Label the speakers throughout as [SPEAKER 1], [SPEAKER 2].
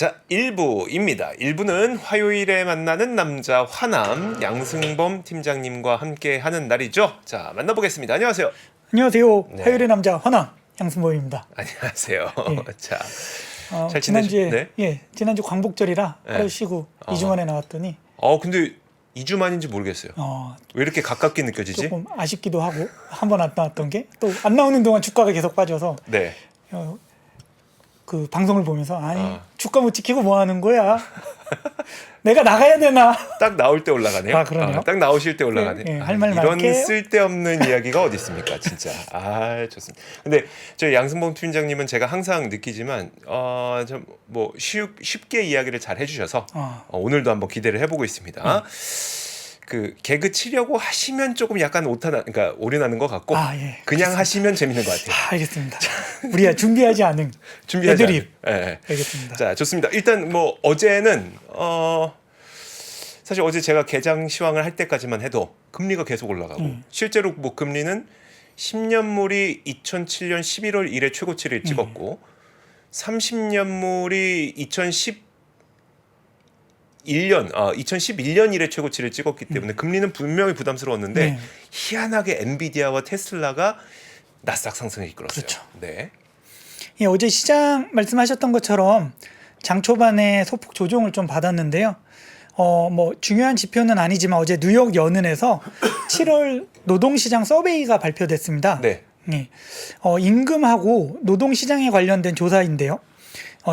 [SPEAKER 1] 자, 1부입니다. 1부는 화요일에 만나는 남자 화남 양승범 팀장님과 함께 하는 날이죠. 자, 만나보겠습니다. 안녕하세요.
[SPEAKER 2] 안녕하세요.
[SPEAKER 1] 네.
[SPEAKER 2] 화요일의 남자 화남 양승범입니다.
[SPEAKER 1] 안녕하세요.
[SPEAKER 2] 예.
[SPEAKER 1] 자, 잘
[SPEAKER 2] 지난주에
[SPEAKER 1] 네?
[SPEAKER 2] 지난주 광복절이라
[SPEAKER 1] 네.
[SPEAKER 2] 하루 쉬고 2주 만에 나왔더니
[SPEAKER 1] 근데 2주 만인지 모르겠어요. 왜 이렇게 가깝게 느껴지지?
[SPEAKER 2] 조금 아쉽기도 하고 한 번 안 나왔던 게 또 안 나오는 동안 주가가 계속 빠져서
[SPEAKER 1] 네.
[SPEAKER 2] 그 방송을 보면서 주가 못 지키고 뭐 하는 거야? 내가 나가야 되나?
[SPEAKER 1] 딱 나올 때 올라가네요.
[SPEAKER 2] 아, 그러네요.
[SPEAKER 1] 딱 나오실 때 올라가네.
[SPEAKER 2] 네, 할 말
[SPEAKER 1] 이런
[SPEAKER 2] 많게.
[SPEAKER 1] 쓸데없는 이야기가 어디 있습니까, 진짜. 좋습니다. 근데 저희 양승범 팀장님은 제가 항상 느끼지만 좀 뭐 쉽게 이야기를 잘 해주셔서 오늘도 한번 기대를 해보고 있습니다. 그 개그 치려고 하시면 조금 약간 그러니까 오류나는 것 같고 그냥 하시면 재밌는 것 같아요.
[SPEAKER 2] 알겠습니다. 우리가 준비하지 않은 애드립.
[SPEAKER 1] 네.
[SPEAKER 2] 알겠습니다.
[SPEAKER 1] 자, 좋습니다. 일단 뭐 어제는 사실 어제 제가 개장 시황을 할 때까지만 해도 금리가 계속 올라가고 실제로 뭐 금리는 10년물이 2007년 11월 1일 최고치를 찍었고 30년물이 2011년 1회 최고치를 찍었기 때문에 금리는 분명히 부담스러웠는데 희한하게 엔비디아와 테슬라가 나스닥 상승을 이끌었어요.
[SPEAKER 2] 그렇죠.
[SPEAKER 1] 네.
[SPEAKER 2] 예, 어제 시장 말씀하셨던 것처럼 장 초반에 소폭 조정을 좀 받았는데요. 뭐 중요한 지표는 아니지만 어제 뉴욕 연은에서 7월 노동시장 서베이가 발표됐습니다.
[SPEAKER 1] 네.
[SPEAKER 2] 예. 임금하고 노동시장에 관련된 조사인데요.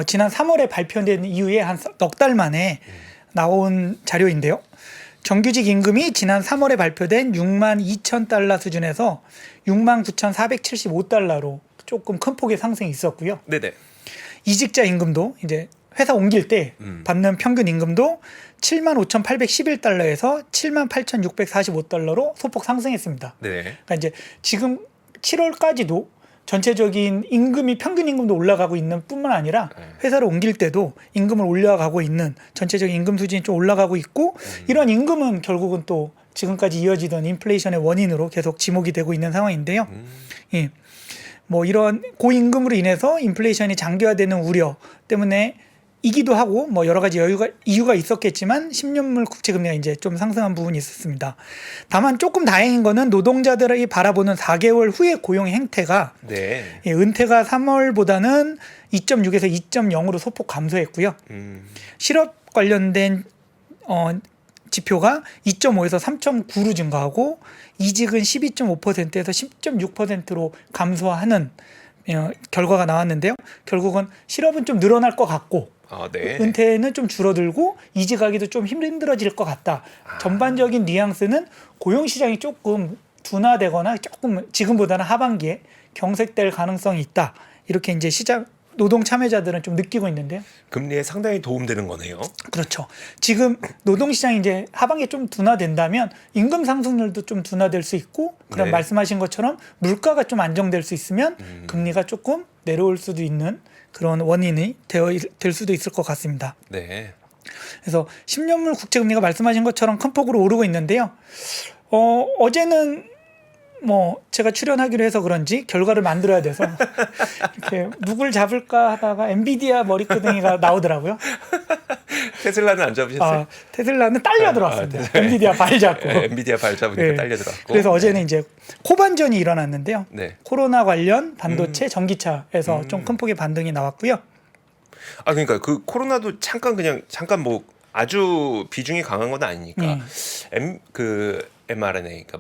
[SPEAKER 2] 지난 3월에 발표된 이후에 한 넉 달 만에 나온 자료인데요. 정규직 임금이 지난 3월에 발표된 62,000달러 수준에서 69,475달러로 조금 큰 폭의 상승이 있었고요.
[SPEAKER 1] 네네.
[SPEAKER 2] 이직자 임금도 이제 회사 옮길 때 받는 평균 임금도 75,811달러에서 78,645달러로 소폭 상승했습니다.
[SPEAKER 1] 네.
[SPEAKER 2] 그러니까 이제 지금 7월까지도 전체적인 임금이 평균 임금도 올라가고 있는 뿐만 아니라 회사를 옮길 때도 임금을 올라가고 있는 전체적인 임금 수준이 좀 올라가고 있고 이런 임금은 결국은 또 지금까지 이어지던 인플레이션의 원인으로 계속 지목이 되고 있는 상황인데요. 예. 뭐 이런 고임금으로 인해서 인플레이션이 장기화되는 우려 때문에 이기도 하고 뭐 여러 가지 이유가 있었겠지만 10년물 국채금리가 이제 좀 상승한 부분이 있었습니다. 다만 조금 다행인 거는 노동자들이 바라보는 4개월 후의 고용 행태가 은퇴가 3월보다는 2.6에서 2.0으로 소폭 감소했고요. 실업 관련된 지표가 2.5에서 3.9로 증가하고 이직은 12.5%에서 10.6%로 감소하는 결과가 나왔는데요. 결국은 실업은 좀 늘어날 것 같고 은퇴는 좀 줄어들고 이직하기도 좀 힘들어질 것 같다. 전반적인 뉘앙스는 고용시장이 조금 둔화되거나 조금 지금보다는 하반기에 경색될 가능성이 있다. 이렇게 이제 노동 참여자들은 좀 느끼고 있는데요.
[SPEAKER 1] 금리에 상당히 도움되는 거네요.
[SPEAKER 2] 그렇죠. 지금 노동시장이 이제 하반기에 좀 둔화된다면 임금 상승률도 좀 둔화될 수 있고 그런 말씀하신 것처럼 물가가 좀 안정될 수 있으면 금리가 조금 내려올 수도 있는 그런 원인이 될 수도 있을 것 같습니다.
[SPEAKER 1] 네.
[SPEAKER 2] 그래서 10년물 국채금리가 말씀하신 것처럼 큰 폭으로 오르고 있는데요. 어제는 뭐 제가 출연하기로 해서 그런지 결과를 만들어야 돼서 이렇게 누굴 잡을까 하다가 엔비디아 머리끄댕이가 나오더라고요.
[SPEAKER 1] 테슬라는 안 잡으셨어요?
[SPEAKER 2] 테슬라는 딸려 들어왔습니다. 엔비디아 발 잡고.
[SPEAKER 1] 엔비디아 발 잡으니까 딸려 들어왔고.
[SPEAKER 2] 그래서 어제는 이제 코반전이 일어났는데요. 코로나 관련 반도체, 전기차에서 좀 큰 폭의 반등이 나왔고요.
[SPEAKER 1] 그러니까 그 코로나도 잠깐 뭐 아주 비중이 강한 건 아니니까 mRNA, 그러니까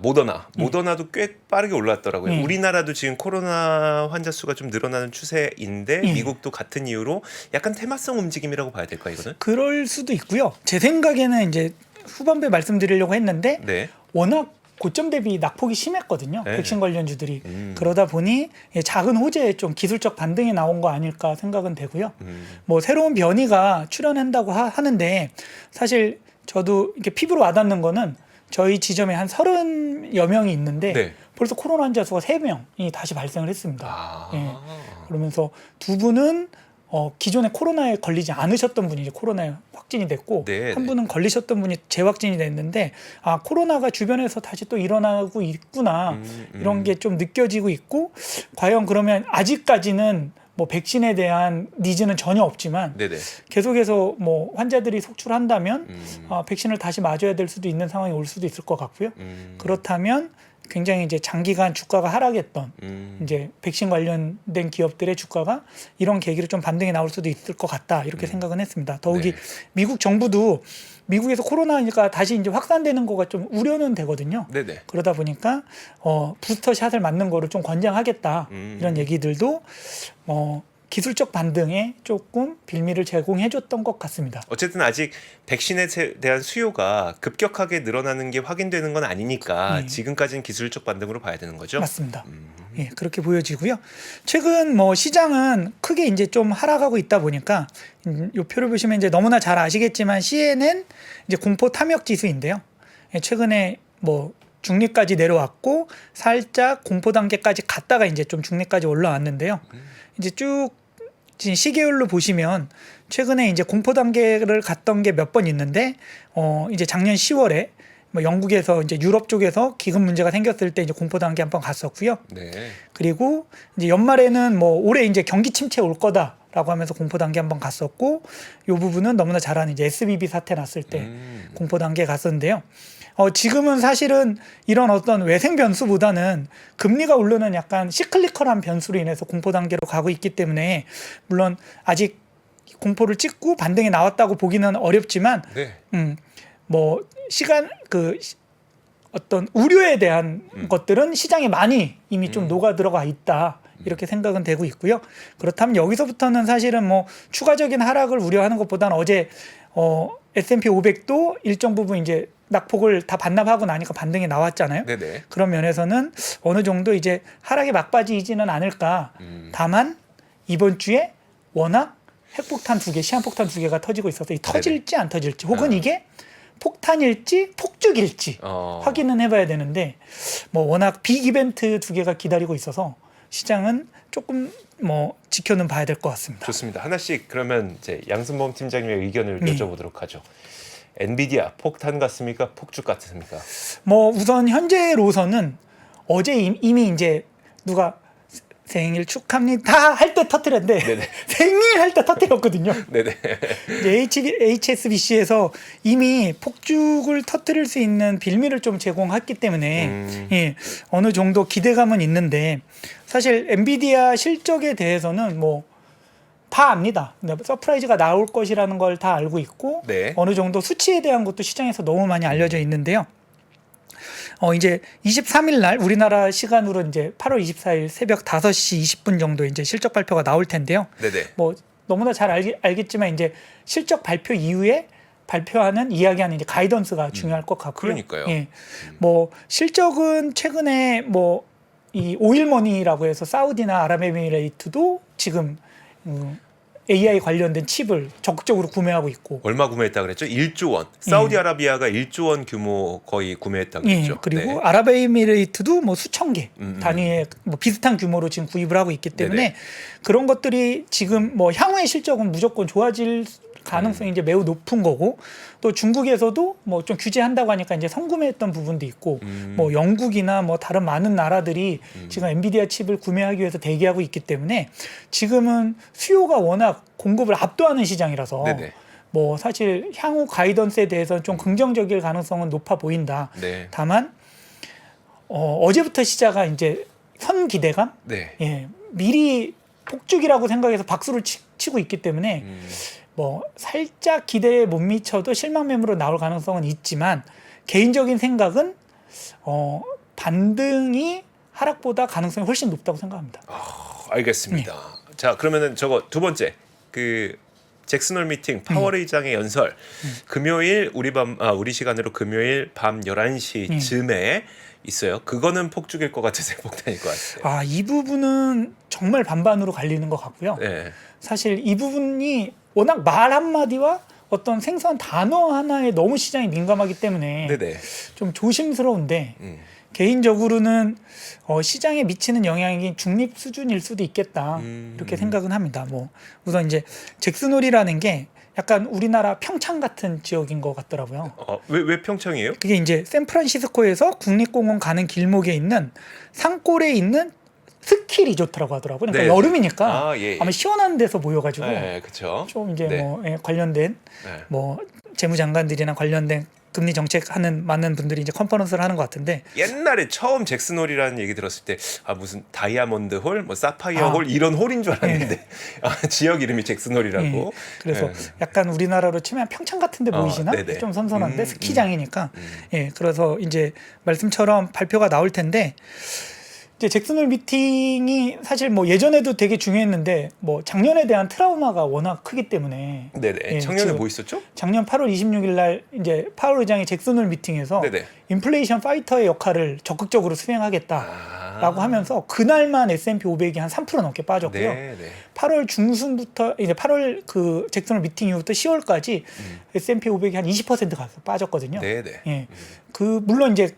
[SPEAKER 1] 모더나도 꽤 빠르게 올랐더라고요. 우리나라도 지금 코로나 환자 수가 좀 늘어나는 추세인데 미국도 같은 이유로 약간 테마성 움직임이라고 봐야 될까 이거는?
[SPEAKER 2] 그럴 수도 있고요. 제 생각에는 이제 후반부에 말씀드리려고 했는데 워낙 고점 대비 낙폭이 심했거든요. 백신 관련주들이. 그러다 보니 작은 호재에 좀 기술적 반등이 나온 거 아닐까 생각은 되고요. 뭐 새로운 변이가 출현한다고 하는데 사실 저도 이렇게 피부로 와닿는 거는 저희 지점에 한 30여 명이 있는데 벌써 코로나 환자 수가 3명이 다시 발생을 했습니다. 그러면서 두 분은 기존에 코로나에 걸리지 않으셨던 분이 이제 코로나에 확진이 됐고 한 분은 걸리셨던 분이 재확진이 됐는데 코로나가 주변에서 다시 또 일어나고 있구나 이런 게 좀 느껴지고 있고 과연 그러면 아직까지는 뭐 백신에 대한 니즈는 전혀 없지만
[SPEAKER 1] 네네.
[SPEAKER 2] 계속해서 뭐 환자들이 속출한다면 백신을 다시 맞아야 될 수도 있는 상황이 올 수도 있을 것 같고요. 그렇다면 굉장히 이제 장기간 주가가 하락했던 이제 백신 관련된 기업들의 주가가 이런 계기로 좀 반등이 나올 수도 있을 것 같다 이렇게 생각은 했습니다. 더욱이
[SPEAKER 1] 네.
[SPEAKER 2] 미국 정부도 미국에서 코로나가 다시 이제 확산되는 거가 좀 우려는 되거든요.
[SPEAKER 1] 네네.
[SPEAKER 2] 그러다 보니까 부스터 샷을 맞는 거를 좀 권장하겠다 이런 얘기들도 기술적 반등에 조금 빌미를 제공해줬던 것 같습니다.
[SPEAKER 1] 어쨌든 아직 백신에 대한 수요가 급격하게 늘어나는 게 확인되는 건 아니니까
[SPEAKER 2] 네.
[SPEAKER 1] 지금까지는 기술적 반등으로 봐야 되는 거죠.
[SPEAKER 2] 맞습니다. 예, 그렇게 보여지고요. 최근 뭐 시장은 크게 이제 좀 하락하고 있다 보니까 이 표를 보시면 이제 너무나 잘 아시겠지만 CNN 이제 공포 탐욕 지수인데요. 예, 최근에 뭐 중립까지 내려왔고 살짝 공포 단계까지 갔다가 이제 좀 중립까지 올라왔는데요. 이제 쭉 지금 시계열로 보시면 최근에 이제 공포 단계를 갔던 게 몇 번 있는데 이제 작년 10월에 뭐 영국에서 이제 유럽 쪽에서 기금 문제가 생겼을 때 이제 공포 단계 한번 갔었고요.
[SPEAKER 1] 네.
[SPEAKER 2] 그리고 이제 연말에는 뭐 올해 이제 경기 침체 올 거다라고 하면서 공포 단계 한번 갔었고 이 부분은 너무나 잘 아는 이제 SBB 사태 났을 때 공포 단계 갔었는데요. 지금은 사실은 이런 어떤 외생 변수보다는 금리가 오르는 약간 시클리컬한 변수로 인해서 공포 단계로 가고 있기 때문에 물론 아직 공포를 찍고 반등이 나왔다고 보기는 어렵지만
[SPEAKER 1] 네.
[SPEAKER 2] 뭐 시간 어떤 우려에 대한 것들은 시장에 많이 이미 좀 녹아 들어가 있다. 이렇게 생각은 되고 있고요. 그렇다면 여기서부터는 사실은 뭐 추가적인 하락을 우려하는 것보다는 어제 S&P 500도 일정 부분 이제 낙폭을 다 반납하고 나니까 반등이 나왔잖아요.
[SPEAKER 1] 네네.
[SPEAKER 2] 그런 면에서는 어느 정도 이제 하락의 막바지이지는 않을까. 다만 이번 주에 워낙 핵폭탄 2개, 시한폭탄 2개가 터지고 있어서 이 터질지 안 터질지 혹은 이게 폭탄일지 폭죽일지 확인은 해봐야 되는데 뭐 워낙 빅 이벤트 2개가 기다리고 있어서 시장은 조금 뭐 지켜는 봐야 될 것 같습니다.
[SPEAKER 1] 좋습니다. 하나씩 그러면 이제 양승범 팀장님의 의견을 여쭤보도록 하죠. 엔비디아 폭탄 같습니까? 폭죽 같습니까?
[SPEAKER 2] 뭐 우선 현재로서는 어제 이미 이제 누가 생일 축하합니다 할 때 터뜨렸는데 생일 할 때 터뜨렸거든요.
[SPEAKER 1] 네네.
[SPEAKER 2] 이제 HSBC에서 이미 폭죽을 터뜨릴 수 있는 빌미를 좀 제공했기 때문에 예, 어느 정도 기대감은 있는데 사실 엔비디아 실적에 대해서는 뭐 다 압니다. 서프라이즈가 나올 것이라는 걸 다 알고 있고
[SPEAKER 1] 네.
[SPEAKER 2] 어느 정도 수치에 대한 것도 시장에서 너무 많이 알려져 있는데요. 이제 23일 날 우리나라 시간으로 이제 8월 24일 새벽 5시 20분 정도 이제 실적 발표가 나올 텐데요.
[SPEAKER 1] 네네.
[SPEAKER 2] 뭐 너무나 잘 알겠지만 이제 실적 발표 이후에 발표하는 이야기하는 이제 가이던스가 중요할 것 같고요.
[SPEAKER 1] 그러니까요.
[SPEAKER 2] 예. 뭐 실적은 최근에 뭐 이 오일머니라고 해서 사우디나 아랍에미레이트도 지금 AI 관련된 칩을 적극적으로 구매하고 있고
[SPEAKER 1] 얼마 구매했다 그랬죠? 1조 원. 사우디아라비아가 1조 원 규모 거의 구매했다 그랬죠.
[SPEAKER 2] 예, 그리고
[SPEAKER 1] 네.
[SPEAKER 2] 아랍에미레이트도 뭐 수천 개 단위의 뭐 비슷한 규모로 지금 구입을 하고 있기 때문에
[SPEAKER 1] 네네.
[SPEAKER 2] 그런 것들이 지금 뭐 향후의 실적은 무조건 좋아질 가능성이 이제 매우 높은 거고 또 중국에서도 뭐 좀 규제한다고 하니까 이제 선구매했던 부분도 있고 뭐 영국이나 뭐 다른 많은 나라들이 지금 엔비디아 칩을 구매하기 위해서 대기하고 있기 때문에 지금은 수요가 워낙 공급을 압도하는 시장이라서
[SPEAKER 1] 네네.
[SPEAKER 2] 뭐 사실 향후 가이던스에 대해서 좀 긍정적일 가능성은 높아 보인다.
[SPEAKER 1] 네.
[SPEAKER 2] 다만 어제부터 시작한 이제 선 기대감,
[SPEAKER 1] 네.
[SPEAKER 2] 예, 미리 폭죽이라고 생각해서 박수를 치고 있기 때문에 뭐 살짝 기대에 못 미쳐도 실망 매물로 나올 가능성은 있지만 개인적인 생각은 반등이 하락보다 가능성이 훨씬 높다고 생각합니다.
[SPEAKER 1] 알겠습니다. 자, 그러면은 저거 두 번째 그 잭슨홀 미팅 파월의장의 연설 금요일 우리 시간으로 금요일 밤 11시 즈음에 있어요. 그거는 폭죽일 것 같아서 폭탄일 것 같아요.
[SPEAKER 2] 이 부분은 정말 반반으로 갈리는 것 같고요.
[SPEAKER 1] 네.
[SPEAKER 2] 사실 이 부분이 워낙 말 한마디와 어떤 생소한 단어 하나에 너무 시장이 민감하기 때문에
[SPEAKER 1] 네네.
[SPEAKER 2] 좀 조심스러운데 개인적으로는 시장에 미치는 영향이 중립 수준일 수도 있겠다 이렇게 생각은 합니다. 뭐 우선 이제 잭슨홀이라는 게 약간 우리나라 평창 같은 지역인 것 같더라고요.
[SPEAKER 1] 왜 평창이에요?
[SPEAKER 2] 그게 이제 샌프란시스코에서 국립공원 가는 길목에 있는 산골에 있는 스키 리조트라고 하더라고요. 그러니까
[SPEAKER 1] 네.
[SPEAKER 2] 여름이니까
[SPEAKER 1] 예, 예.
[SPEAKER 2] 아마 시원한 데서 모여가지고
[SPEAKER 1] 네, 그렇죠.
[SPEAKER 2] 좀 이제
[SPEAKER 1] 네.
[SPEAKER 2] 뭐 관련된
[SPEAKER 1] 네.
[SPEAKER 2] 뭐 재무장관들이나 관련된 금리 정책하는 많은 분들이 이제 컨퍼런스를 하는 것 같은데
[SPEAKER 1] 옛날에 처음 잭슨홀이라는 얘기 들었을 때 무슨 다이아몬드 홀, 뭐 사파이어 홀 이런 홀인 줄 알았는데 지역 이름이 잭슨홀이라고.
[SPEAKER 2] 예. 그래서
[SPEAKER 1] 예.
[SPEAKER 2] 약간 우리나라로 치면 평창 같은데 보이시나?
[SPEAKER 1] 네네.
[SPEAKER 2] 좀 선선한데 스키장이니까. 예, 그래서 이제 말씀처럼 발표가 나올 텐데 이제 잭슨홀 미팅이 사실 뭐 예전에도 되게 중요했는데 뭐 작년에 대한 트라우마가 워낙 크기 때문에
[SPEAKER 1] 네네.
[SPEAKER 2] 예,
[SPEAKER 1] 작년에
[SPEAKER 2] 지금
[SPEAKER 1] 뭐 있었죠?
[SPEAKER 2] 작년 8월 26일 날 이제 파월 의장이 잭슨홀 미팅에서
[SPEAKER 1] 네네.
[SPEAKER 2] 인플레이션 파이터의 역할을 적극적으로 수행하겠다라고 하면서 그날만 S&P 500이 한 3% 넘게 빠졌고요.
[SPEAKER 1] 네네.
[SPEAKER 2] 8월 중순부터 이제 8월 그 잭슨홀 미팅 이후부터 10월까지 S&P 500이 한 20% 가서 빠졌거든요.
[SPEAKER 1] 네네.
[SPEAKER 2] 예. 그 물론 이제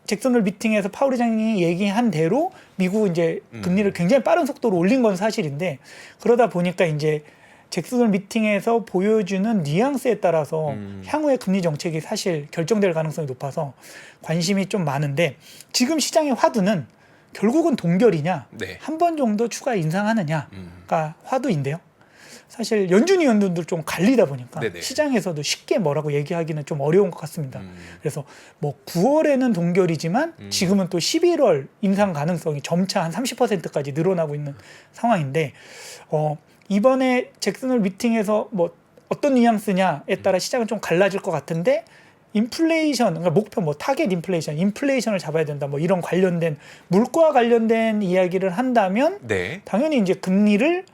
[SPEAKER 2] 잭슨홀 미팅에서 파월 의장이 얘기한 대로 미국 이제 금리를 굉장히 빠른 속도로 올린 건 사실인데 그러다 보니까 이제 잭슨홀 미팅에서 보여주는 뉘앙스에 따라서 향후의 금리 정책이 사실 결정될 가능성이 높아서 관심이 좀 많은데 지금 시장의 화두는 결국은 동결이냐
[SPEAKER 1] 네.
[SPEAKER 2] 한 번 정도 추가 인상하느냐가 화두인데요. 사실 연준 위원들도 좀 갈리다 보니까
[SPEAKER 1] 네네.
[SPEAKER 2] 시장에서도 쉽게 뭐라고 얘기하기는 좀 어려운 것 같습니다. 그래서 뭐 9월에는 동결이지만 지금은 또 11월 인상 가능성이 점차 한 30%까지 늘어나고 있는 상황인데 이번에 잭슨홀 미팅에서 뭐 어떤 뉘앙스냐에 따라 시장은 좀 갈라질 것 같은데 인플레이션, 그러니까 목표 뭐 타겟 인플레이션을 잡아야 된다. 뭐 이런 관련된 물가 관련된 이야기를 한다면
[SPEAKER 1] 네.
[SPEAKER 2] 당연히 이제 금리를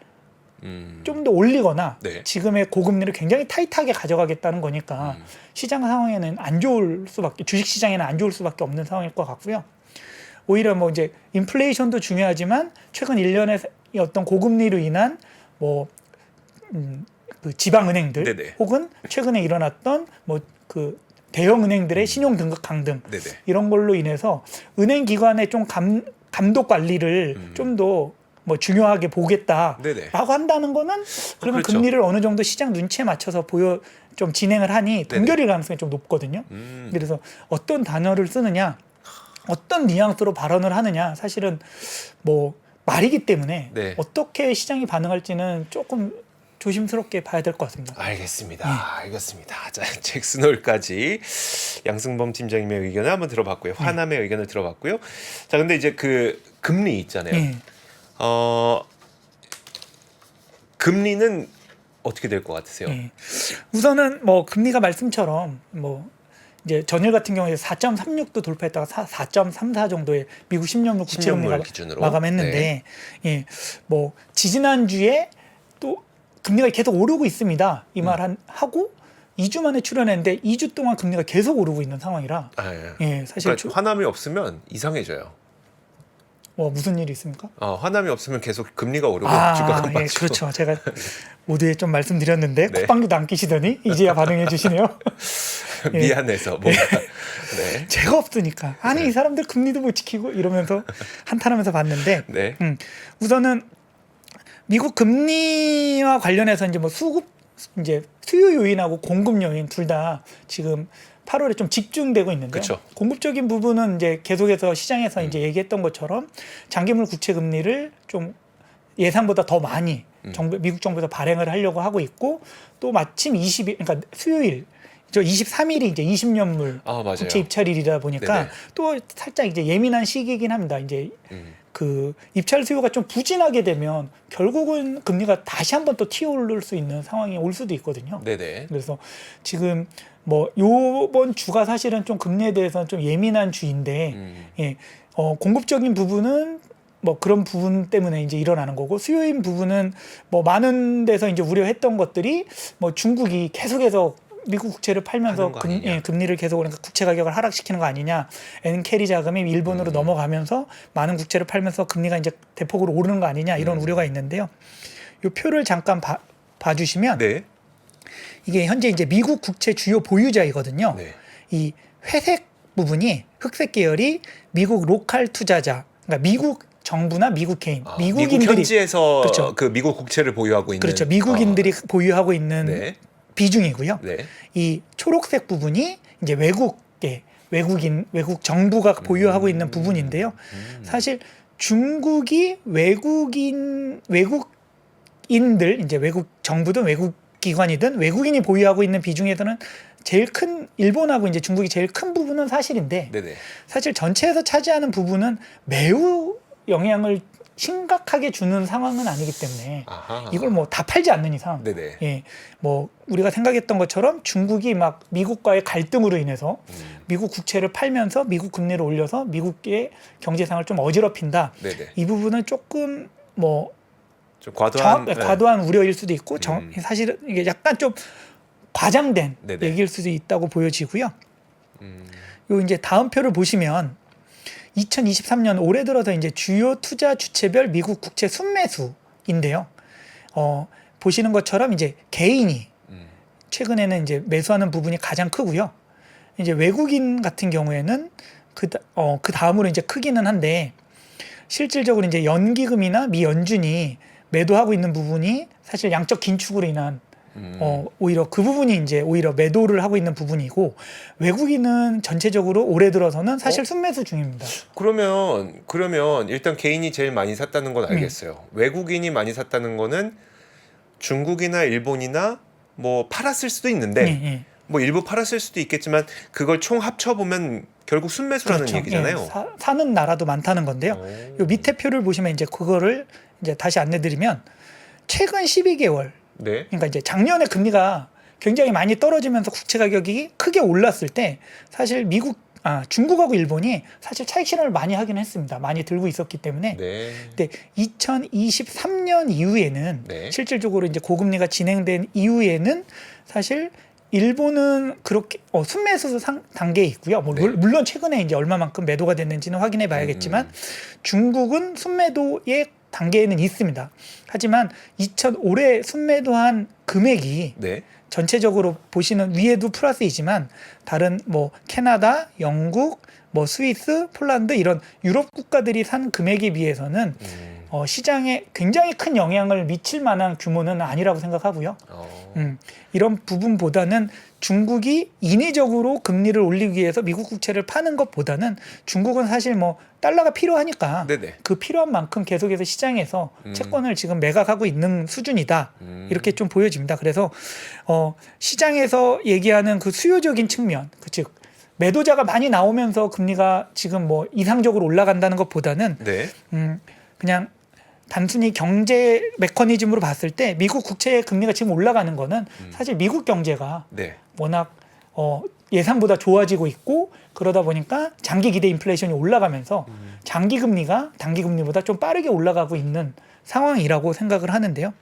[SPEAKER 2] 좀 더 올리거나
[SPEAKER 1] 네.
[SPEAKER 2] 지금의 고금리를 굉장히 타이트하게 가져가겠다는 거니까 시장 상황에는 안 좋을 수밖에 주식 시장에는 안 좋을 수밖에 없는 상황일 것 같고요. 오히려 뭐 이제 인플레이션도 중요하지만 최근 1년의 어떤 고금리로 인한 뭐 그 지방 은행들
[SPEAKER 1] 네네.
[SPEAKER 2] 혹은 최근에 일어났던 뭐 그 대형 은행들의 신용 등급 강등
[SPEAKER 1] 네네.
[SPEAKER 2] 이런 걸로 인해서 은행 기관의 좀 감독 관리를 좀 더 뭐 중요하게 보겠다라고
[SPEAKER 1] 네네.
[SPEAKER 2] 한다는 거는 그러면
[SPEAKER 1] 그렇죠.
[SPEAKER 2] 금리를 어느 정도 시장 눈치에 맞춰서 좀 진행을 하니 동결일 가능성이 좀 높거든요. 그래서 어떤 단어를 쓰느냐, 어떤 뉘앙스로 발언을 하느냐, 사실은 뭐 말이기 때문에
[SPEAKER 1] 네.
[SPEAKER 2] 어떻게 시장이 반응할지는 조금 조심스럽게 봐야 될 것 같습니다.
[SPEAKER 1] 알겠습니다. 알겠습니다. 자, 잭슨홀까지 양승범 팀장님의 의견을 한번 들어봤고요. 화남의 의견을 들어봤고요. 자, 근데 이제 그 금리 있잖아요.
[SPEAKER 2] 예.
[SPEAKER 1] 금리는 어떻게 될 것 같으세요?
[SPEAKER 2] 예. 우선은 뭐 금리가 말씀처럼 뭐 이제 전일 같은 경우에 4.36도 돌파했다가 4.34 정도의 미국 10년물 국채 금리가
[SPEAKER 1] 기준으로
[SPEAKER 2] 마감했는데 예. 뭐 지지난주에 또 금리가 계속 오르고 있습니다. 이 말 하고 2주 만에 출연했는데 2주 동안 금리가 계속 오르고 있는 상황이라 예, 사실
[SPEAKER 1] 그러니까 화남이 없으면 이상해져요.
[SPEAKER 2] 무슨 일이 있습니까?
[SPEAKER 1] 화남이 없으면 계속 금리가 오르고 주가가
[SPEAKER 2] 예,
[SPEAKER 1] 빠지고.
[SPEAKER 2] 그렇죠. 제가 모두에 좀 말씀드렸는데
[SPEAKER 1] 네.
[SPEAKER 2] 콧방귀도 안 끼시더니 이제야 반응해 주시네요.
[SPEAKER 1] 미안해서 뭔가. 네.
[SPEAKER 2] 제가 없으니까 아니 이 사람들 금리도 못 지키고 이러면서 한탄하면서 봤는데
[SPEAKER 1] 네.
[SPEAKER 2] 우선은 미국 금리와 관련해서 이제 뭐 이제 수요 요인하고 공급 요인 둘 다 지금 8월에 좀 집중되고 있는데요.
[SPEAKER 1] 그쵸.
[SPEAKER 2] 공급적인 부분은 이제 계속해서 시장에서 이제 얘기했던 것처럼 장기물 국채 금리를 좀 예상보다 더 많이 미국 정부에서 발행을 하려고 하고 있고 또 마침 20일 그러니까 수요일 23일이 이제 20년물
[SPEAKER 1] 맞아요.
[SPEAKER 2] 국채 입찰일이다 보니까
[SPEAKER 1] 네네.
[SPEAKER 2] 또 살짝 이제 예민한 시기이긴 합니다. 이제 그 입찰 수요가 좀 부진하게 되면 결국은 금리가 다시 한번 또 튀어오를 수 있는 상황이 올 수도 있거든요.
[SPEAKER 1] 네네.
[SPEAKER 2] 그래서 지금 뭐 요번 주가 사실은 좀 금리에 대해서는 좀 예민한 주인데 예, 공급적인 부분은 뭐 그런 부분 때문에 이제 일어나는 거고 수요인 부분은 뭐 많은 데서 이제 우려했던 것들이 뭐 중국이 계속해서 미국 국채를 팔면서 금리를 계속 그러니까 국채 가격을 하락시키는 거 아니냐. 엔캐리 자금이 일본으로 넘어가면서 많은 국채를 팔면서 금리가 이제 대폭으로 오르는 거 아니냐 이런 우려가 있는데요. 이 표를 잠깐 봐주시면
[SPEAKER 1] 네.
[SPEAKER 2] 이게 현재 이제 미국 국채 주요 보유자이거든요.
[SPEAKER 1] 네.
[SPEAKER 2] 이 회색 부분이 흑색 계열이 미국 로컬 투자자, 그러니까 미국 정부나 미국 개인, 미국인들이
[SPEAKER 1] 미국 현지에서
[SPEAKER 2] 그렇죠.
[SPEAKER 1] 그 미국 국채를 보유하고 있는
[SPEAKER 2] 그렇죠. 미국인들이 보유하고 있는
[SPEAKER 1] 네.
[SPEAKER 2] 비중이고요.
[SPEAKER 1] 네.
[SPEAKER 2] 이 초록색 부분이 이제 외국 정부가 보유하고 있는 부분인데요. 사실 중국이 외국인들 이제 외국 정부든 외국 기관이든 외국인이 보유하고 있는 비중에서는 제일 큰 일본하고 이제 중국이 제일 큰 부분은 사실인데
[SPEAKER 1] 네네.
[SPEAKER 2] 사실 전체에서 차지하는 부분은 매우 영향을 심각하게 주는 상황은 아니기 때문에
[SPEAKER 1] 아하.
[SPEAKER 2] 이걸 뭐 다 팔지 않는 이상
[SPEAKER 1] 네네.
[SPEAKER 2] 예, 뭐 우리가 생각했던 것처럼 중국이 막 미국과의 갈등으로 인해서 미국 국채를 팔면서 미국 금리를 올려서 미국의 경제상을 좀 어지럽힌다.
[SPEAKER 1] 네네.
[SPEAKER 2] 이 부분은 조금 뭐
[SPEAKER 1] 좀 과도한
[SPEAKER 2] 과도한 우려일 수도 있고 사실은 이게 약간 좀 과장된
[SPEAKER 1] 네네.
[SPEAKER 2] 얘기일 수도 있다고 보여지고요.
[SPEAKER 1] 음.
[SPEAKER 2] 요 이제 다음 표를 보시면 2023년 올해 들어서 이제 주요 투자 주체별 미국 국채 순매수인데요. 보시는 것처럼 이제 개인이 최근에는 이제 매수하는 부분이 가장 크고요. 이제 외국인 같은 경우에는 그 다음으로 이제 크기는 한데 실질적으로 이제 연기금이나 미 연준이 매도하고 있는 부분이 사실 양적 긴축으로 인한 오히려 그 부분이 이제 오히려 매도를 하고 있는 부분이고 외국인은 전체적으로 올해 들어서는 사실 순매수 중입니다.
[SPEAKER 1] 그러면 일단 개인이 제일 많이 샀다는 건 알겠어요. 외국인이 많이 샀다는 거는 중국이나 일본이나 뭐 팔았을 수도 있는데
[SPEAKER 2] 네.
[SPEAKER 1] 뭐 일부 팔았을 수도 있겠지만 그걸 총 합쳐 보면 결국 순매수라는
[SPEAKER 2] 그렇죠.
[SPEAKER 1] 얘기잖아요.
[SPEAKER 2] 예, 사는 나라도 많다는 건데요. 요 밑에 표를 보시면 이제 그거를 이제 다시 안내드리면 최근 12개월
[SPEAKER 1] 네.
[SPEAKER 2] 그러니까 이제 작년에 금리가 굉장히 많이 떨어지면서 국채 가격이 크게 올랐을 때 사실 중국하고 일본이 사실 차익 실현을 많이 하긴 했습니다. 많이 들고 있었기 때문에.
[SPEAKER 1] 네.
[SPEAKER 2] 근데 2023년 이후에는
[SPEAKER 1] 네.
[SPEAKER 2] 실질적으로 이제 고금리가 진행된 이후에는 사실 일본은 그렇게 순매수 단계에 있고요. 뭐
[SPEAKER 1] 네.
[SPEAKER 2] 물론 최근에 이제 얼마만큼 매도가 됐는지는 확인해 봐야겠지만 중국은 순매도의 단계에는 있습니다. 하지만 올해 순매도한 금액이
[SPEAKER 1] 네.
[SPEAKER 2] 전체적으로 보시는 위에도 플러스이지만 다른 뭐 캐나다, 영국, 뭐 스위스, 폴란드 이런 유럽 국가들이 산 금액에 비해서는 시장에 굉장히 큰 영향을 미칠 만한 규모는 아니라고 생각하고요. 이런 부분보다는 중국이 인위적으로 금리를 올리기 위해서 미국 국채를 파는 것보다는 중국은 사실 뭐 달러가 필요하니까
[SPEAKER 1] 네네.
[SPEAKER 2] 그 필요한 만큼 계속해서 시장에서 채권을 지금 매각하고 있는 수준이다. 이렇게 좀 보여집니다. 그래서 시장에서 얘기하는 그 수요적인 측면, 즉 매도자가 많이 나오면서 금리가 지금 뭐 이상적으로 올라간다는 것보다는
[SPEAKER 1] 네.
[SPEAKER 2] 그냥 단순히 경제 메커니즘으로 봤을 때 미국 국채 금리가 지금 올라가는 거는 사실 미국 경제가
[SPEAKER 1] 네.
[SPEAKER 2] 워낙 예상보다 좋아지고 있고 그러다 보니까 장기 기대 인플레이션이 올라가면서 장기 금리가 단기 금리보다 좀 빠르게 올라가고 있는 상황이라고 생각을 하는데요.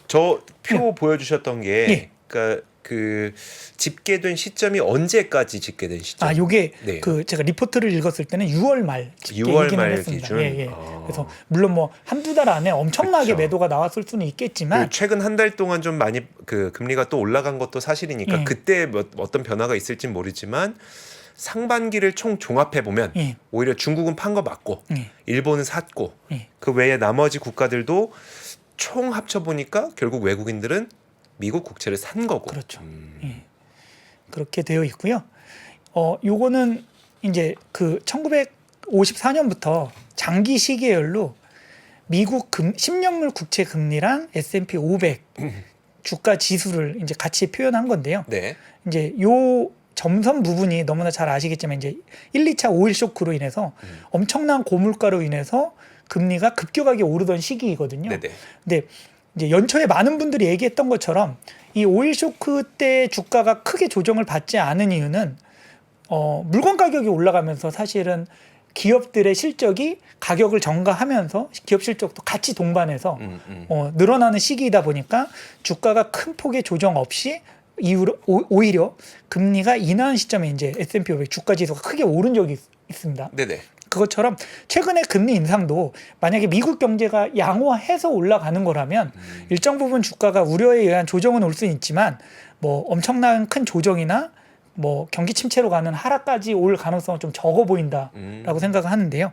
[SPEAKER 1] 저 표 보여주셨던 게
[SPEAKER 2] 예.
[SPEAKER 1] 그러니까 그 집계된 시점이 언제까지 집계된 시점?
[SPEAKER 2] 요게
[SPEAKER 1] 네.
[SPEAKER 2] 그 제가 리포트를 읽었을 때는 6월 말
[SPEAKER 1] 6월 말
[SPEAKER 2] 했습니다.
[SPEAKER 1] 기준.
[SPEAKER 2] 예. 그래서 물론 뭐 한두 달 안에 엄청나게
[SPEAKER 1] 그쵸.
[SPEAKER 2] 매도가 나왔을 수는 있겠지만
[SPEAKER 1] 그 최근 한 달 동안 좀 많이 그 금리가 또 올라간 것도 사실이니까
[SPEAKER 2] 예.
[SPEAKER 1] 그때 어떤 변화가 있을지 모르지만 상반기를 총 종합해 보면
[SPEAKER 2] 예.
[SPEAKER 1] 오히려 중국은 판 거 맞고
[SPEAKER 2] 예.
[SPEAKER 1] 일본은 샀고
[SPEAKER 2] 예.
[SPEAKER 1] 그 외에 나머지 국가들도 총 합쳐 보니까 결국 외국인들은 미국 국채를 산 거고.
[SPEAKER 2] 그렇죠. 예. 그렇게 되어 있고요. 요거는 이제 그 1954년부터 장기 시계열로 미국 10년물 국채 금리랑 S&P 500 주가 지수를 이제 같이 표현한 건데요.
[SPEAKER 1] 네.
[SPEAKER 2] 이제 요 점선 부분이 너무나 잘 아시겠지만 이제 1, 2차 오일 쇼크로 인해서 엄청난 고물가로 인해서 금리가 급격하게 오르던 시기이거든요.
[SPEAKER 1] 네네.
[SPEAKER 2] 근데 이제 연초에 많은 분들이 얘기했던 것처럼 이 오일 쇼크 때 주가가 크게 조정을 받지 않은 이유는 물건 가격이 올라가면서 사실은 기업들의 실적이 가격을 전가하면서 기업 실적도 같이 동반해서 늘어나는 시기이다 보니까 주가가 큰 폭의 조정 없이 이후로 오히려 금리가 인하한 시점에 이제 S&P 500 주가 지수가 크게 오른 적이 있습니다.
[SPEAKER 1] 네네.
[SPEAKER 2] 그것처럼 최근에 금리 인상도 만약에 미국 경제가 양호해서 올라가는 거라면 일정 부분 주가가 우려에 의한 조정은 올 수는 있지만 뭐 엄청난 큰 조정이나 뭐 경기 침체로 가는 하락까지 올 가능성은 좀 적어 보인다라고 생각을 하는데요.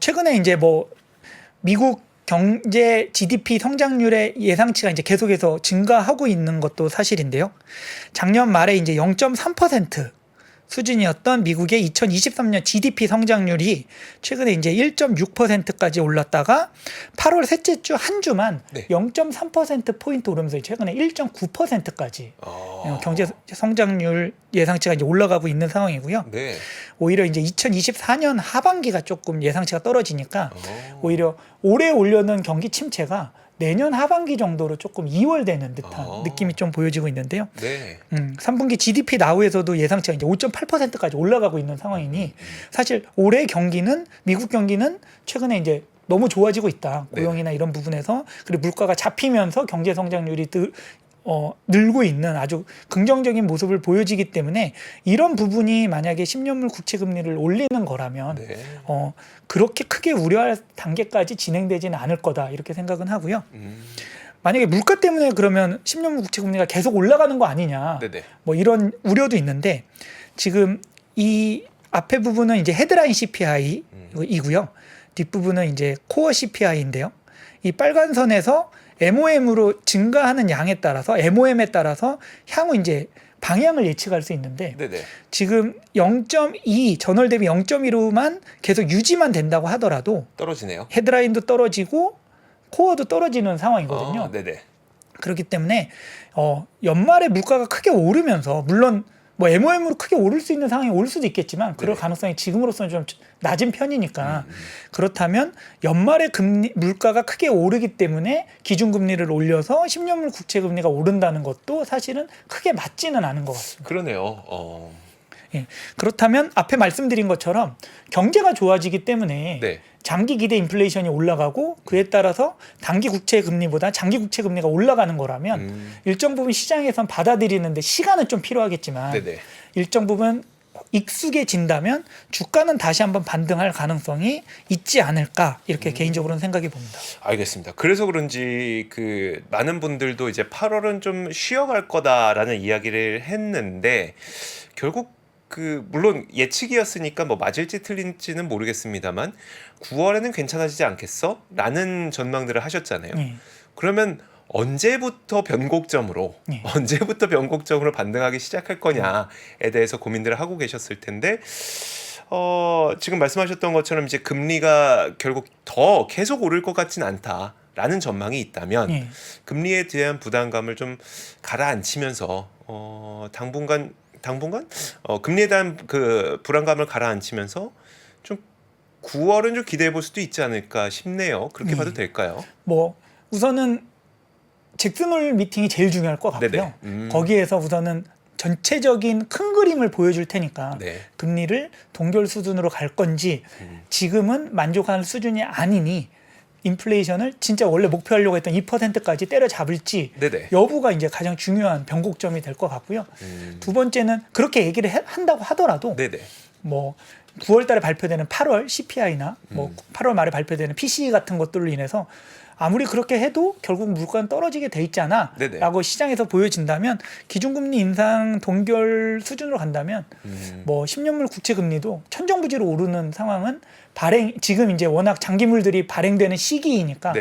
[SPEAKER 2] 최근에 이제 뭐 미국 경제 GDP 성장률의 예상치가 이제 계속해서 증가하고 있는 것도 사실인데요. 작년 말에 이제 0.3% 수준이었던 미국의 2023년 GDP 성장률이 최근에 이제 1.6%까지 올랐다가 8월 셋째 주 한 주만
[SPEAKER 1] 네.
[SPEAKER 2] 0.3% 포인트 오르면서 최근에 1.9%까지 경제 성장률 예상치가 이제 올라가고 있는 상황이고요.
[SPEAKER 1] 네.
[SPEAKER 2] 오히려 이제 2024년 하반기가 조금 예상치가 떨어지니까 오히려 올해 올려는 경기 침체가 내년 하반기 정도로 조금 이월되는 듯한 느낌이 좀 보여지고 있는데요.
[SPEAKER 1] 네.
[SPEAKER 2] 3분기 GDP 나우에서도 예상치가 이제 5.8%까지 올라가고 있는 상황이니 사실 올해 경기는 미국 경기는 최근에 이제 너무 좋아지고 있다. 고용이나 이런 부분에서 그리고 물가가 잡히면서 경제 성장률이 늘고 있는 아주 긍정적인 모습을 보여지기 때문에 이런 부분이 만약에 10년물 국채 금리를 올리는 거라면
[SPEAKER 1] 네.
[SPEAKER 2] 그렇게 크게 우려할 단계까지 진행되지는 않을 거다 이렇게 생각은 하고요. 만약에 물가 때문에 그러면 10년물 국채 금리가 계속 올라가는 거 아니냐
[SPEAKER 1] 네네.
[SPEAKER 2] 뭐 이런 우려도 있는데 지금 이 앞에 부분은 이제 헤드라인 CPI이고요. 뒷부분은 이제 코어 CPI인데요. 이 빨간 선에서 MOM으로 증가하는 양에 따라서 MOM에 따라서 향후 이제 방향을 예측할 수 있는데
[SPEAKER 1] 네네.
[SPEAKER 2] 지금 0.2 전월 대비 0.2로만 계속 유지만 된다고 하더라도
[SPEAKER 1] 떨어지네요.
[SPEAKER 2] 헤드라인도 떨어지고 코어도 떨어지는 상황이거든요.
[SPEAKER 1] 네네.
[SPEAKER 2] 그렇기 때문에 연말에 물가가 크게 오르면서 물론 뭐 MOM으로 크게 오를 수 있는 상황이 올 수도 있겠지만 그럴 가능성이 지금으로서는 좀 낮은 편이니까 그렇다면 연말에 물가가 크게 오르기 때문에 기준금리를 올려서 10년물 국채금리가 오른다는 것도 사실은 크게 맞지는 않은 것 같습니다.
[SPEAKER 1] 그러네요.
[SPEAKER 2] 예. 그렇다면 앞에 말씀드린 것처럼 경제가 좋아지기 때문에
[SPEAKER 1] 네.
[SPEAKER 2] 장기 기대 인플레이션이 올라가고 그에 따라서 단기 국채 금리보다 장기 국채 금리가 올라가는 거라면 일정 부분 시장에선 받아들이는데 시간은 좀 필요하겠지만
[SPEAKER 1] 네네.
[SPEAKER 2] 일정 부분 익숙해진다면 주가는 다시 한번 반등할 가능성이 있지 않을까 이렇게 개인적으로는 생각해 봅니다.
[SPEAKER 1] 알겠습니다. 그래서 그런지 그 많은 분들도 이제 8월은 좀 쉬어갈 거다라는 이야기를 했는데 결국 그 물론 예측이었으니까 뭐 맞을지 틀린지는 모르겠습니다만 9월에는 괜찮아지지 않겠어? 라는 전망들을 하셨잖아요. 그러면 언제부터 변곡점으로 반등하기 시작할 거냐에 대해서 고민들을 하고 계셨을 텐데 지금 말씀하셨던 것처럼 이제 금리가 결국 더 계속 오를 것 같진 않다라는 전망이 있다면 금리에 대한 부담감을 좀 가라앉히면서 당분간 금리에 대한 그 불안감을 가라앉히면서 좀 9월은 좀 기대해 볼 수도 있지 않을까 싶네요. 그렇게 봐도 될까요?
[SPEAKER 2] 뭐 우선은 잭슨홀 미팅이 제일 중요할 것 같고요. 거기에서 우선은 전체적인 큰 그림을 보여줄 테니까 금리를 동결 수준으로 갈 건지 지금은 만족할 수준이 아니니 인플레이션을 진짜 원래 목표하려고 했던 2%까지 때려잡을지 여부가 이제 가장 중요한 변곡점이 될 것 같고요. 두 번째는 그렇게 얘기를 한다고 하더라도 뭐 9월 달에 발표되는 8월 CPI나 뭐 8월 말에 발표되는 PCE 같은 것들로 인해서 아무리 그렇게 해도 결국 물가는 떨어지게 돼 있잖아 라고 시장에서 보여진다면 기준금리 인상 동결 수준으로 간다면 뭐 10년물 국채금리도 천정부지로 오르는 상황은 지금 이제 워낙 장기물들이 발행되는 시기이니까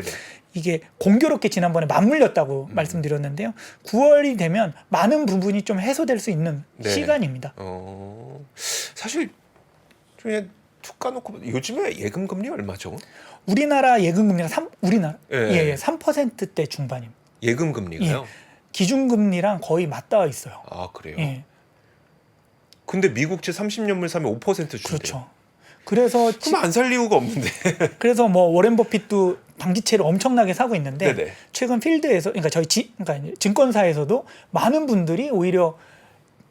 [SPEAKER 2] 이게 공교롭게 지난번에 맞물렸다고 말씀드렸는데요. 9월이 되면 많은 부분이 좀 해소될 수 있는 시간입니다.
[SPEAKER 1] 사실 그냥 툭 까놓고 요즘에 예금금리 얼마죠?
[SPEAKER 2] 우리나라 예금금리가 3%대 중반입니다.
[SPEAKER 1] 예금금리가요?
[SPEAKER 2] 기준금리랑 거의 맞닿아 있어요.
[SPEAKER 1] 아 그래요? 근데 미국채 30년물 사면 5% 준대요.
[SPEAKER 2] 그렇죠. 그래서
[SPEAKER 1] 그럼 안 살 이유가 없는데.
[SPEAKER 2] 그래서 뭐 워렌 버핏도 방지채를 엄청나게 사고 있는데 최근 필드에서 그러니까 그러니까 증권사에서도 많은 분들이 오히려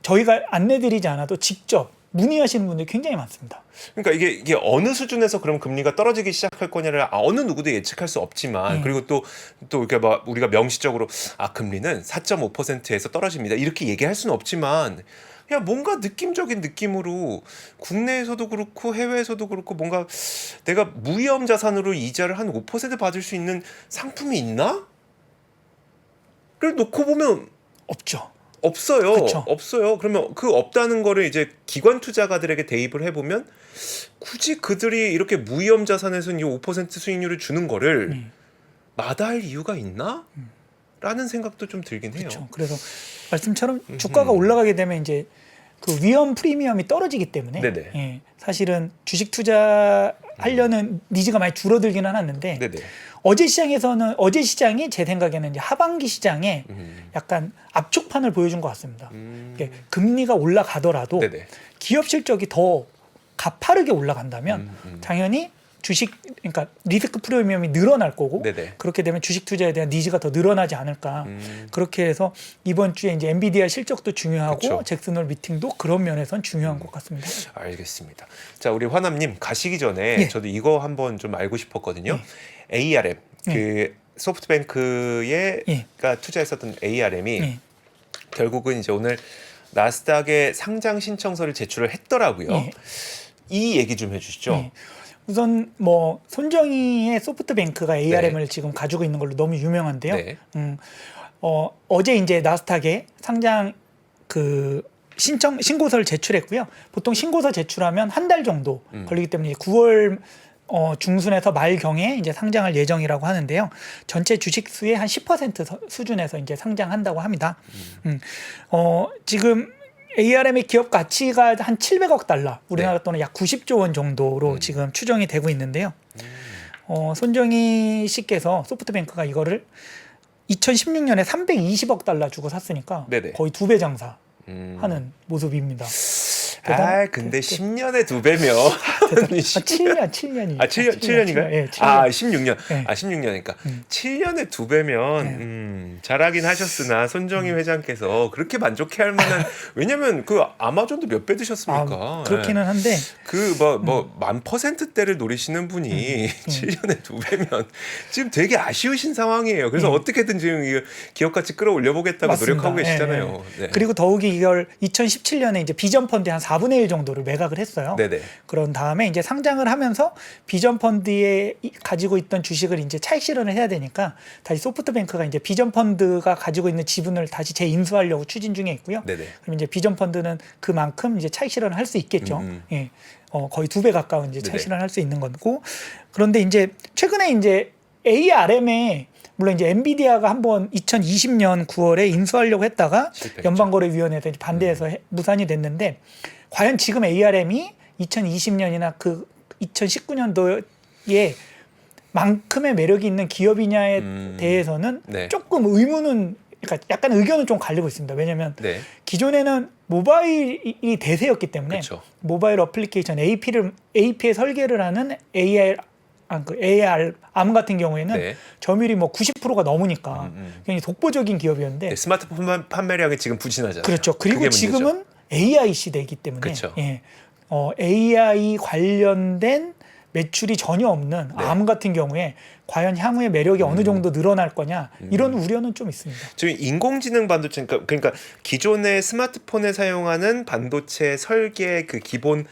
[SPEAKER 2] 저희가 안내드리지 않아도 직접 문의하시는 분들이 굉장히 많습니다.
[SPEAKER 1] 그러니까 이게 어느 수준에서 그럼 금리가 떨어지기 시작할 거냐를 어느 누구도 예측할 수 없지만 그리고 또 이렇게 막 우리가 명시적으로 금리는 4.5%에서 떨어집니다 이렇게 얘기할 수는 없지만 그냥 뭔가 느낌적인 느낌으로 국내에서도 그렇고 해외에서도 그렇고 뭔가 내가 무위험 자산으로 이자를 한 5% 받을 수 있는 상품이 있나? 를 놓고 보면
[SPEAKER 2] 없죠.
[SPEAKER 1] 없어요.
[SPEAKER 2] 그쵸.
[SPEAKER 1] 없어요. 그러면 그 없다는 거를 이제 기관 투자가들에게 대입을 해보면 굳이 그들이 이렇게 무위험 자산에서는 이 5% 수익률을 주는 거를 마다할 이유가 있나? 라는 생각도 좀 들긴 해요.
[SPEAKER 2] 그렇죠. 그래서 말씀처럼 주가가 올라가게 되면 이제 그 위험 프리미엄이 떨어지기 때문에
[SPEAKER 1] 네네.
[SPEAKER 2] 예, 사실은 주식 투자하려는 니즈가 많이 줄어들기는 하는데
[SPEAKER 1] 네네.
[SPEAKER 2] 어제 시장이 제 생각에는 이제 하반기 시장에 약간 압축판을 보여준 것 같습니다. 이게 금리가 올라가더라도
[SPEAKER 1] 네네.
[SPEAKER 2] 기업 실적이 더 가파르게 올라간다면 당연히 주식 그러니까 리스크 프리미엄이 늘어날 거고
[SPEAKER 1] 네네.
[SPEAKER 2] 그렇게 되면 주식 투자에 대한 니즈가 더 늘어나지 않을까. 그렇게 해서 이번 주에 이제 엔비디아 실적도 중요하고
[SPEAKER 1] 그쵸.
[SPEAKER 2] 잭슨홀 미팅도 그런 면에선 중요한 것 같습니다.
[SPEAKER 1] 알겠습니다. 자, 우리 화남님 가시기 전에
[SPEAKER 2] 예.
[SPEAKER 1] 저도 이거 한번 좀 알고 싶었거든요. ARM 그 소프트뱅크에
[SPEAKER 2] 예.
[SPEAKER 1] 가 투자했었던 ARM이
[SPEAKER 2] 예.
[SPEAKER 1] 결국은 이제 오늘 나스닥에 상장 신청서를 제출을 했더라고요.
[SPEAKER 2] 예.
[SPEAKER 1] 이 얘기 좀 해주시죠.
[SPEAKER 2] 예. 우선 뭐 손정희의 소프트뱅크가 ARM을 지금 가지고 있는 걸로 너무 유명한데요.
[SPEAKER 1] 네.
[SPEAKER 2] 어제 이제 나스닥에 상장 그 신고서를 제출했고요. 보통 신고서 제출하면 한 달 정도 걸리기 때문에 9월 중순에서 말경에 이제 상장할 예정이라고 하는데요. 전체 주식 수의 한 10% 수준에서 이제 상장한다고 합니다. 지금 ARM의 기업 가치가 한 700억 달러, 우리나라 돈은 약 90조 원 정도로 지금 추정이 되고 있는데요. 손정희 씨께서 소프트뱅크가 이거를 2016년에 320억 달러 주고 샀으니까
[SPEAKER 1] 네네.
[SPEAKER 2] 거의 2배 장사하는 모습입니다.
[SPEAKER 1] 근데 10년에 2배면
[SPEAKER 2] 7년이죠.
[SPEAKER 1] 7년인가요?
[SPEAKER 2] 예,
[SPEAKER 1] 16년.
[SPEAKER 2] 예.
[SPEAKER 1] 16년이니까 7년에 2배면 잘하긴 하셨으나 손정희 회장께서 그렇게 만족해할 만한 왜냐면 그 아마존도 몇 배 드셨습니까?
[SPEAKER 2] 그렇기는 한데
[SPEAKER 1] 그 뭐 1000%대를 노리시는 분이 7년에 2배면 지금 되게 아쉬우신 상황이에요. 그래서 어떻게든 지금 이 기업 가치 끌어올려 보겠다고
[SPEAKER 2] 맞습니다.
[SPEAKER 1] 노력하고 계시잖아요.
[SPEAKER 2] 예.
[SPEAKER 1] 네.
[SPEAKER 2] 그리고 더욱이 이걸 2017년에 이제 비전 펀드 한 4분의 1 정도를 매각을 했어요.
[SPEAKER 1] 네네.
[SPEAKER 2] 그런 다음에 이제 상장을 하면서 비전 펀드에 가지고 있던 주식을 이제 차익 실현을 해야 되니까 다시 소프트뱅크가 이제 비전 펀드가 가지고 있는 지분을 다시 재인수하려고 추진 중에 있고요.
[SPEAKER 1] 네네.
[SPEAKER 2] 그럼 이제 비전 펀드는 그만큼 이제 차익 실현을 할 수 있겠죠. 예. 거의 2배 가까운 이제 차익
[SPEAKER 1] 네네.
[SPEAKER 2] 실현을 할 수 있는 거고. 그런데 이제 최근에 이제 ARM에 물론 이제 엔비디아가 한번 2020년 9월에 인수하려고 했다가
[SPEAKER 1] 실패했죠.
[SPEAKER 2] 연방거래위원회에서 이제 반대해서 무산이 됐는데 과연 지금 ARM이 2020년이나 그 2019년도에 만큼의 매력이 있는 기업이냐에 대해서는
[SPEAKER 1] 네.
[SPEAKER 2] 조금 의문은 그러니까 약간 의견은 좀 갈리고 있습니다. 왜냐하면
[SPEAKER 1] 네.
[SPEAKER 2] 기존에는 모바일이 대세였기 때문에
[SPEAKER 1] 그쵸.
[SPEAKER 2] 모바일 어플리케이션 AP에 설계를 하는 ARM 같은 경우에는
[SPEAKER 1] 네.
[SPEAKER 2] 점유율이 뭐 90%가 넘으니까 굉장히 독보적인 기업이었는데
[SPEAKER 1] 네, 스마트폰 판매량이 지금 부진하잖아요.
[SPEAKER 2] 그렇죠. 그리고
[SPEAKER 1] 그게 문제죠.
[SPEAKER 2] 지금은 AI 시대이기 때문에
[SPEAKER 1] 그쵸.
[SPEAKER 2] AI 관련된 매출이 전혀 없는
[SPEAKER 1] 네.
[SPEAKER 2] 암 같은 경우에 과연 향후의 매력이 어느 정도 늘어날 거냐 이런 우려는 좀 있습니다.
[SPEAKER 1] 지금 인공지능 반도체 그러니까 기존의 스마트폰에 사용하는 반도체 설계 그 기본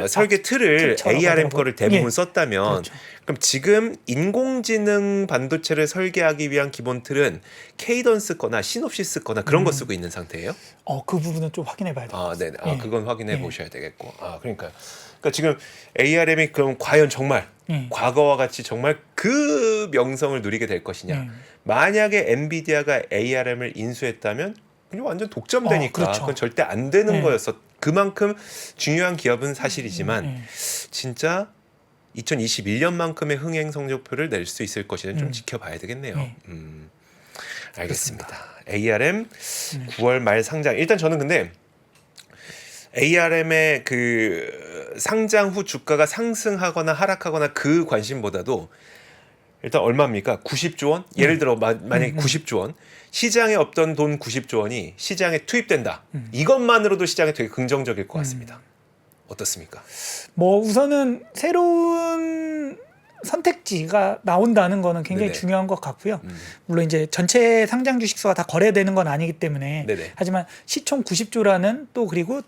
[SPEAKER 1] 설계 틀을
[SPEAKER 2] 틀처럼
[SPEAKER 1] ARM
[SPEAKER 2] 하더라고요.
[SPEAKER 1] 거를 대부분
[SPEAKER 2] 예.
[SPEAKER 1] 썼다면
[SPEAKER 2] 그렇죠.
[SPEAKER 1] 그럼 지금 인공지능 반도체를 설계하기 위한 기본 틀은 케이던스 거나 시놉시스 거나 그런 거 쓰고 있는 상태예요?
[SPEAKER 2] 그 부분은 좀 확인해 봐야 돼요.
[SPEAKER 1] 네.
[SPEAKER 2] 예.
[SPEAKER 1] 그건 확인해
[SPEAKER 2] 예.
[SPEAKER 1] 보셔야 되겠고. 그러니까요. 그러니까 지금 ARM이 그럼 과연 정말
[SPEAKER 2] 예.
[SPEAKER 1] 과거와 같이 정말 그 명성을 누리게 될 것이냐?
[SPEAKER 2] 예.
[SPEAKER 1] 만약에 엔비디아가 ARM을 인수했다면 그냥 완전 독점되니까
[SPEAKER 2] 그렇죠.
[SPEAKER 1] 그건 절대 안 되는
[SPEAKER 2] 예.
[SPEAKER 1] 거였어. 그만큼 중요한 기업은 사실이지만 진짜 2021년만큼의 흥행 성적표를 낼 수 있을 것이는 좀 지켜봐야 되겠네요.
[SPEAKER 2] 네.
[SPEAKER 1] 알겠습니다. ARM 9월 말 상장. 일단 저는 근데 ARM의 그 상장 후 주가가 상승하거나 하락하거나 그 관심보다도 일단 얼마입니까? 90조 원? 예를 들어 만약에 90조 원 시장에 없던 돈 90조 원이 시장에 투입된다. 이것만으로도 시장에 되게 긍정적일 것 같습니다. 어떻습니까?
[SPEAKER 2] 뭐 우선은 새로운 선택지가 나온다는 거는 굉장히
[SPEAKER 1] 네네.
[SPEAKER 2] 중요한 것 같고요. 물론 이제 전체 상장 주식수가 다 거래되는 건 아니기 때문에
[SPEAKER 1] 네네.
[SPEAKER 2] 하지만 시총 90조라는 또 그리고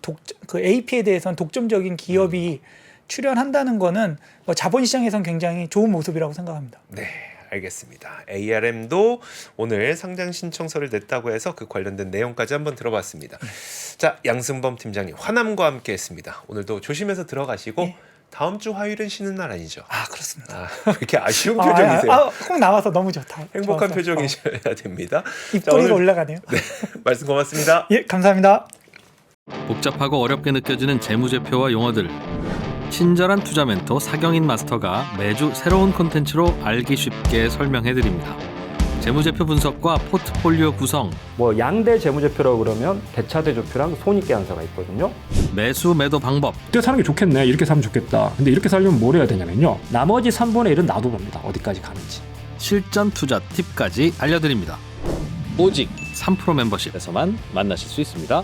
[SPEAKER 2] 그 AP에 대해서는 독점적인 기업이 출연한다는 거는 뭐 자본시장에선 굉장히 좋은 모습이라고 생각합니다.
[SPEAKER 1] 네, 알겠습니다. ARM도 오늘 상장 신청서를 냈다고 해서 그 관련된 내용까지 한번 들어봤습니다. 자, 양승범 팀장님 화남과 함께했습니다. 오늘도 조심해서 들어가시고
[SPEAKER 2] 네.
[SPEAKER 1] 다음 주 화요일은 쉬는 날 아니죠?
[SPEAKER 2] 그렇습니다.
[SPEAKER 1] 왜 이렇게 아쉬운 표정이세요?
[SPEAKER 2] 꼭 나와서 너무 좋다.
[SPEAKER 1] 행복한
[SPEAKER 2] 좋았어요.
[SPEAKER 1] 표정이셔야 됩니다. 자,
[SPEAKER 2] 입꼬리가
[SPEAKER 1] 오늘
[SPEAKER 2] 올라가네요.
[SPEAKER 1] 말씀 고맙습니다.
[SPEAKER 2] 예, 감사합니다.
[SPEAKER 3] 복잡하고 어렵게 느껴지는 재무제표와 용어들. 친절한 투자 멘토 사경인 마스터가 매주 새로운 콘텐츠로 알기 쉽게 설명해드립니다. 재무제표 분석과 포트폴리오 구성,
[SPEAKER 4] 뭐 양대 재무제표라고 그러면 대차대조표랑 손익계산서가 있거든요.
[SPEAKER 3] 매수 매도 방법,
[SPEAKER 5] 이때 사는 게 좋겠네, 이렇게 사면 좋겠다. 근데 이렇게 살려면 뭘 해야 되냐면요, 나머지 3분의 1은 놔둬봅니다. 어디까지 가는지.
[SPEAKER 3] 실전 투자 팁까지 알려드립니다. 오직 3프로 멤버십에서만 만나실 수 있습니다.